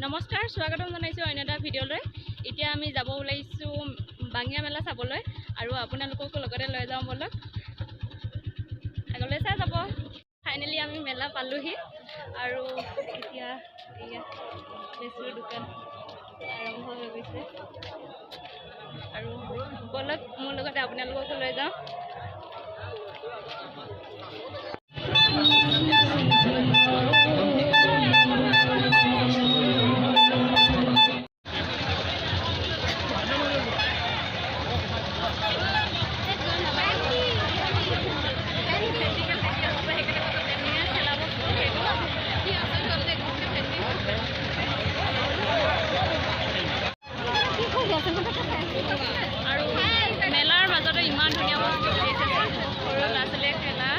নমস্কাৰ, স্বাগতম জনাইছোঁ অন্য এটা ভিডিঅ'লৈ। এতিয়া আমি যাব ওলাইছোঁ বাঙিয়া মেলা চাবলৈ আৰু আপোনালোককো লগতে লৈ যাওঁ বলক। আগলৈ চাই যাব। ফাইনেলি আমি মেলা পালোহি আৰু এতিয়া এয়া লেচুৰ দোকান আৰম্ভ হৈ গৈছে আৰু বলক মোৰ লগতে আপোনালোককো লৈ যাওঁ। আৰু মেলাৰ মাজতে ইমান ধুনীয়া বস্তু উলিয়াইছে, সৰু ল'ৰা ছোৱালীয়ে খেলা।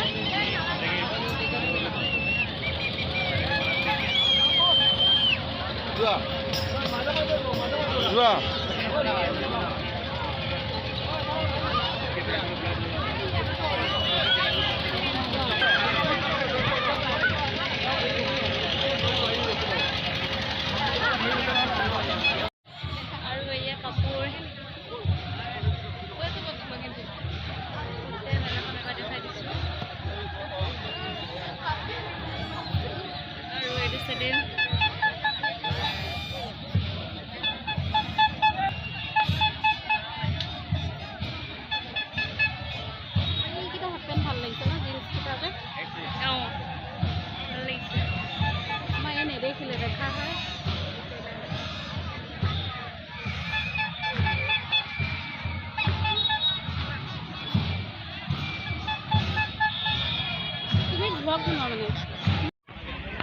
আৰু এয়া কাপোৰ দেখাই দিছোঁ আৰু এইটো চাইডে ভাল লাগিছে ন, জিন্স কেইটা যে। অঁ, ভাল লাগিছে। আমাৰ এই নেদেখিলে দেখা হয়।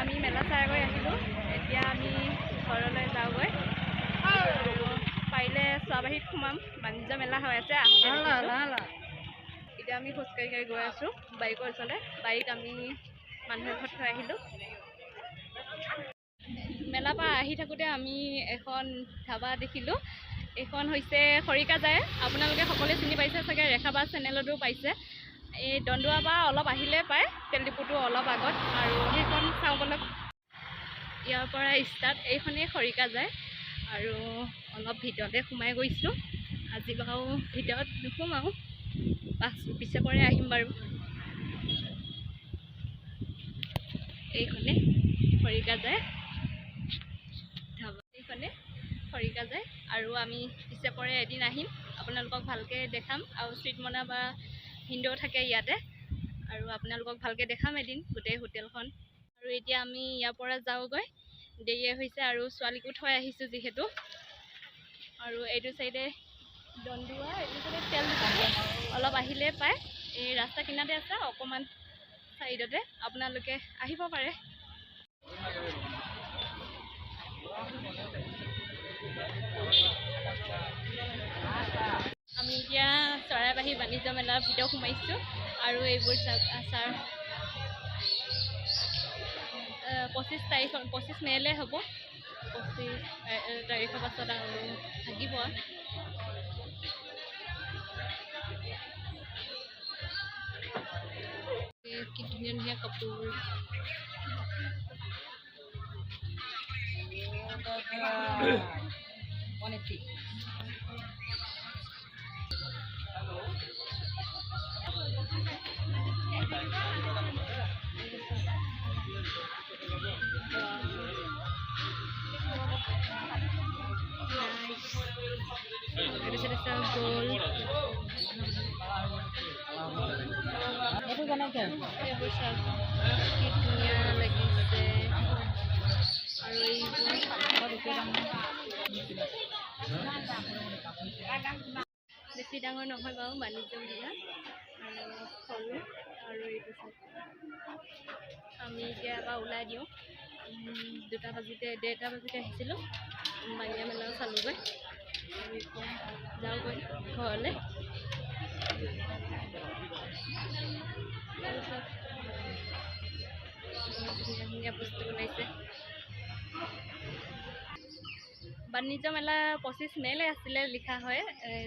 আমি মেলা চাই গৈ আহিলোঁ। এতিয়া আমি ঘৰলৈ যাওঁগৈ। পাৰিলে চোৱাবাহীত সোমাম, বাণিজ্য মেলা হৈ আছে। এতিয়া আমি খোজকাঢ়ি গৈ আছোঁ বাইকৰ ওচৰলৈ। বাইক আমি মানুহৰ ঘৰত থৈ আহিলোঁ। মেলাৰ পৰা আহি থাকোঁতে আমি এখন ধাবা দেখিলোঁ। এইখন হৈছে খৰিকাজাই। আপোনালোকে সকলোৱে চিনি পাইছে চাগে, ৰেখাবা চেনেলতো পাইছে। এই দন্দুৱাৰ পৰা অলপ আহিলে পায়, তেল ডিপুটো অলপ আগত। আৰু সেইখন চাওঁ বলক। ইয়াৰ পৰা ষ্টাৰ্ট, এইখনেই খৰিকাজাই আৰু অলপ ভিতৰতে সোমাই গৈছোঁ। আজি বাৰু ভিতৰত নোসোমাওঁ, পিছে পৰে আহিম বাৰু। এইখনে খৰিকাজাই ধাবা, এইখনে খৰিকাজাই। আৰু আমি পিছে পৰে এদিন আহিম, আপোনালোকক ভালকৈ দেখাম। আৰু ষ্ট্ৰীট মনা বা হিন্দু থাকে ইয়াতে, আৰু আপোনালোকক ভালকৈ দেখাম এদিন গোটেই হোটেলখন। আৰু এতিয়া আমি ইয়াৰ পৰা যাওঁগৈ, দেৰিয়ে হৈছে আৰু ছোৱালীকো থৈ আহিছোঁ যিহেতু। আৰু এইটো চাইডে দন্দুৱা, এইটো চাইডে তেল দোকান অলপ আহিলে পায়। এই ৰাস্তা কিনাৰতে আছে, অকণমান চাইডতে আপোনালোকে আহিব পাৰে। আমি এতিয়া চৰাইবাহী বাণিজ্য মেলাৰ ভিতৰত সোমাইছোঁ আৰু এইবোৰ আচাৰ 25 মে'লে হ'ব। 25 তাৰিখৰ পাছত আৰু থাকিব। কি ধুনীয়া ধুনীয়া কাপোৰ। এইবোৰ চাওক কি ধুনীয়া লাগিছে। আৰু এইবোৰ বেছি ডাঙৰ নহয় বাৰু বাণিজ্য মেলা, আৰু সৰু। আৰু এইটো চাওক, আমি এতিয়া এবাৰ ওলাই দিওঁ। 1:30 বাজিতে আহিছিলোঁ, বাঙিয়া মেলাও চালোগৈ। আৰু এতিয়া যাওঁগৈ ঘৰলৈ। ধুনীয়া ধুনীয়া বস্তু বনাইছে। বাণিজ্য মেলা 25 মে'লে আছিলে লিখা হয়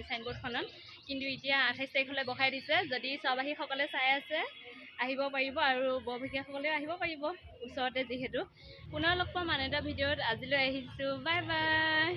চাইনবোৰ্ডখনত, কিন্তু এতিয়া 28 তাৰিখলৈ বঢ়াই দিছে। যদি চোৱাবাহীসকলে চাই আছে আহিব পাৰিব, আৰু বৰ বিশেষসকলেও আহিব পাৰিব। ওচৰতে যিহেতু পুনৰ লগ পাম আন এটা ভিডিঅ'ত আজিলৈ আহিছোঁ বাই বাই